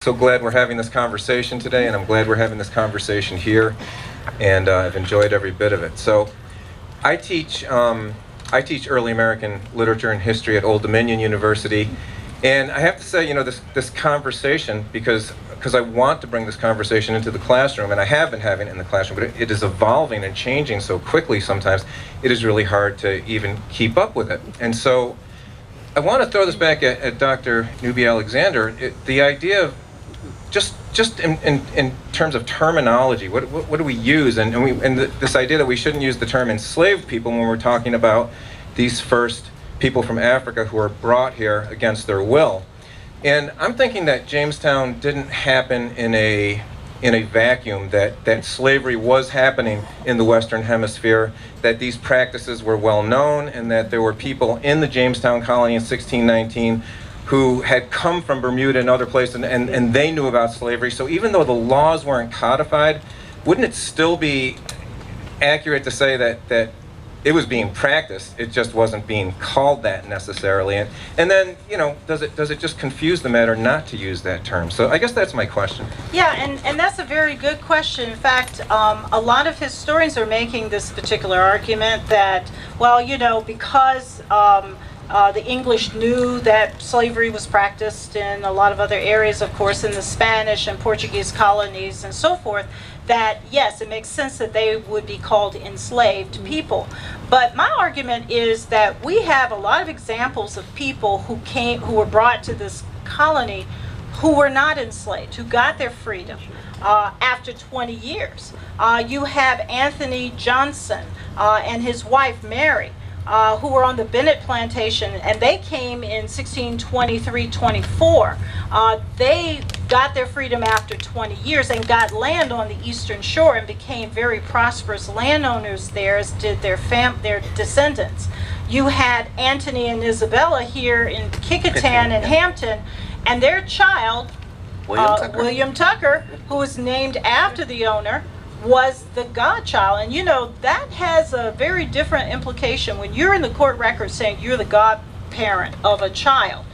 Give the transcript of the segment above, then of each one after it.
So glad we're having this conversation today, and I'm glad we're having this conversation here, and I've enjoyed every bit of it. So I teach early American literature and history at Old Dominion University, and I have to say, this conversation, because I want to bring this conversation into the classroom, and I have been having it in the classroom, but it is evolving and changing so quickly sometimes, it is really hard to even keep up with it. And so I want to throw this back at Dr. Newby Alexander. The idea of just in terms of terminology, what do we use? This idea that we shouldn't use the term enslaved people when we're talking about these first people from Africa who were brought here against their will. And I'm thinking that Jamestown didn't happen in a vacuum, that slavery was happening in the Western Hemisphere, that these practices were well known, and that there were people in the Jamestown colony in 1619 who had come from Bermuda and other places, and they knew about slavery. So even though the laws weren't codified, wouldn't it still be accurate to say that it was being practiced? It just wasn't being called that necessarily. And then, does it just confuse the matter not to use that term? So I guess that's my question. Yeah, and that's a very good question. In fact, a lot of historians are making this particular argument that, well, because the English knew that slavery was practiced in a lot of other areas, of course, in the Spanish and Portuguese colonies and so forth, that yes, it makes sense that they would be called enslaved people. But my argument is that we have a lot of examples of people who were brought to this colony who were not enslaved, who got their freedom after 20 years. You have Anthony Johnson and his wife Mary, who were on the Bennett plantation, and they came in 1623-24. They got their freedom after 20 years and got land on the eastern shore and became very prosperous landowners there, as did their descendants. You had Anthony and Isabella here in Kecoughtan and Hampton, and their child, William Tucker, who was named after the owner, was the godchild. And that has a very different implication. When you're in the court record saying you're the godparent of a child,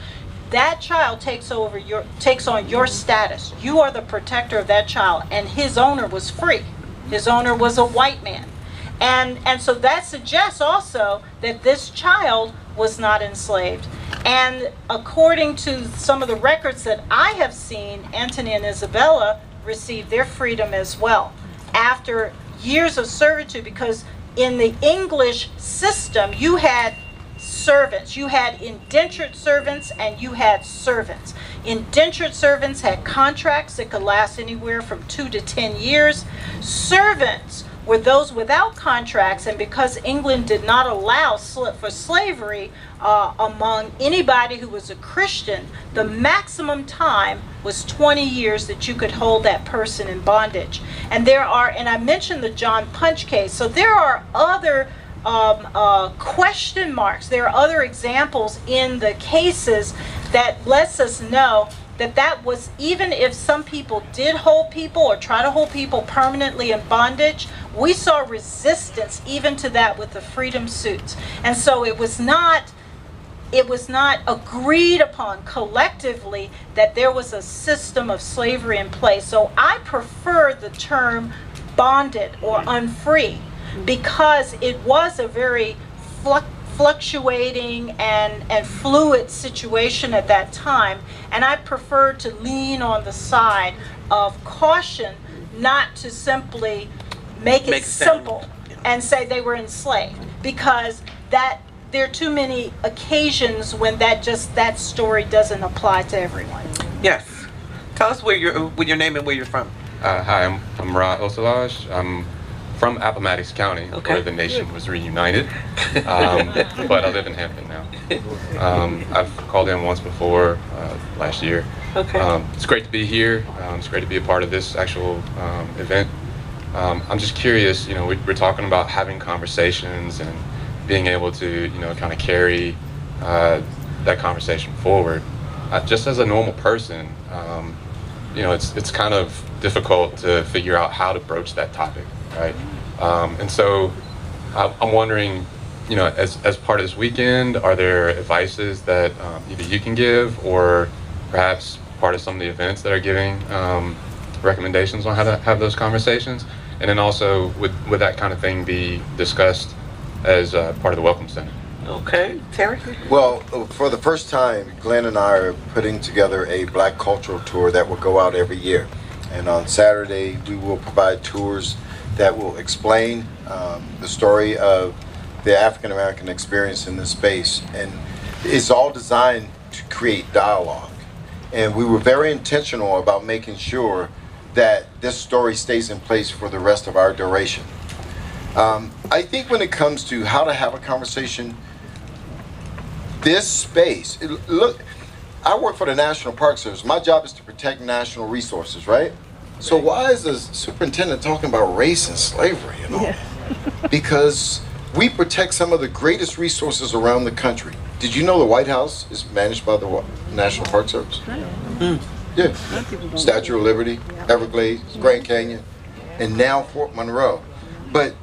that child takes on your status. You are the protector of that child, and his owner was free. His owner was a white man. And so that suggests also that this child was not enslaved. And according to some of the records that I have seen, Anthony and Isabella received their freedom as well after years of servitude, because in the English system you had servants, you had indentured servants, and you had servants. Indentured servants had contracts that could last anywhere from 2 to 10 years. Servants were those without contracts, and because England did not allow for slavery among anybody who was a Christian, the maximum time was 20 years that you could hold that person in bondage. And I mentioned the John Punch case, so there are other question marks. There are other examples in the cases that lets us know that was, even if some people did hold people or try to hold people permanently in bondage, we saw resistance even to that with the freedom suits. And so it was not agreed upon collectively that there was a system of slavery in place. So I prefer the term bonded or unfree, because it was a very fluctuating and fluid situation at that time, and I prefer to lean on the side of caution, not to simply make it simple and say they were enslaved, because there are too many occasions when that story doesn't apply to everyone. Yes. Tell us with your name and where you're from. Hi, I'm Ra Osalaj. I'm from Appomattox County, where the nation was reunited, but I live in Hampton now. I've called in once before, last year. It's great to be here. It's great to be a part of this actual event. I'm just curious, we're talking about having conversations and being able to, kind of carry that conversation forward. Just as a normal person, it's kind of difficult to figure out how to broach that topic, right? And so I'm wondering, as part of this weekend, are there advices that either you can give, or perhaps part of some of the events that are giving recommendations on how to have those conversations, and then also would that kind of thing be discussed as part of the Welcome Center? Okay, Terry? Well, for the first time, Glenn and I are putting together a Black cultural tour that will go out every year. And on Saturday, we will provide tours that will explain the story of the African American experience in this space. And it's all designed to create dialogue. And we were very intentional about making sure that this story stays in place for the rest of our duration. I think when it comes to how to have a conversation, this space, look, I work for the National Park Service. My job is to protect national resources, right? So why is the superintendent talking about race and slavery and all that? Because we protect some of the greatest resources around the country. Did you know the White House is managed by the National Park Service? Yeah. Statue of Liberty, Everglades, Grand Canyon, and now Fort Monroe. But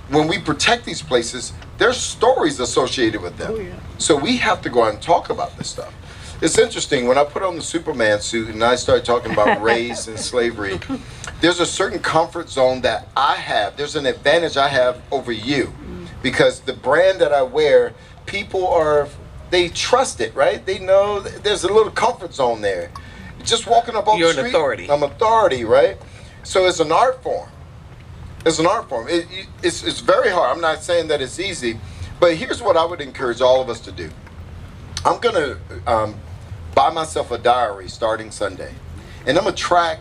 when we protect these places, there's stories associated with them. So we have to go out and talk about this stuff. It's interesting, when I put on the Superman suit and I start talking about race and slavery, there's a certain comfort zone that I have. There's an advantage I have over you. Because the brand that I wear, people they trust it, right? They know there's a little comfort zone there. Just walking up on the street. You're an authority. I'm authority, right? So it's an art form. It's an art form. It's very hard. I'm not saying that it's easy, but here's what I would encourage all of us to do. I'm going to buy myself a diary starting Sunday, and I'm going to track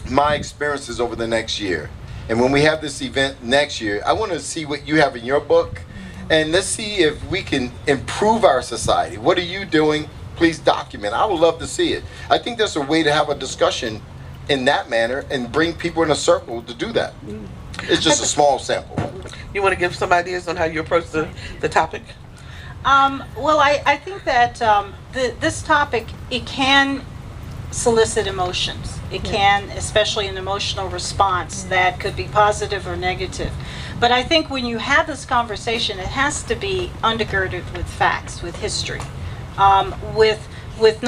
my experiences over the next year. And when we have this event next year, I want to see what you have in your book, and let's see if we can improve our society. What are you doing? Please document. I would love to see it. I think there's a way to have a discussion in that manner and bring people in a circle to do that. It's just a small sample. You want to give some ideas on how you approach the topic? Well, I think that this topic, it can solicit emotions. It can, especially an emotional response that could be positive or negative. But I think when you have this conversation, it has to be undergirded with facts, with history, with not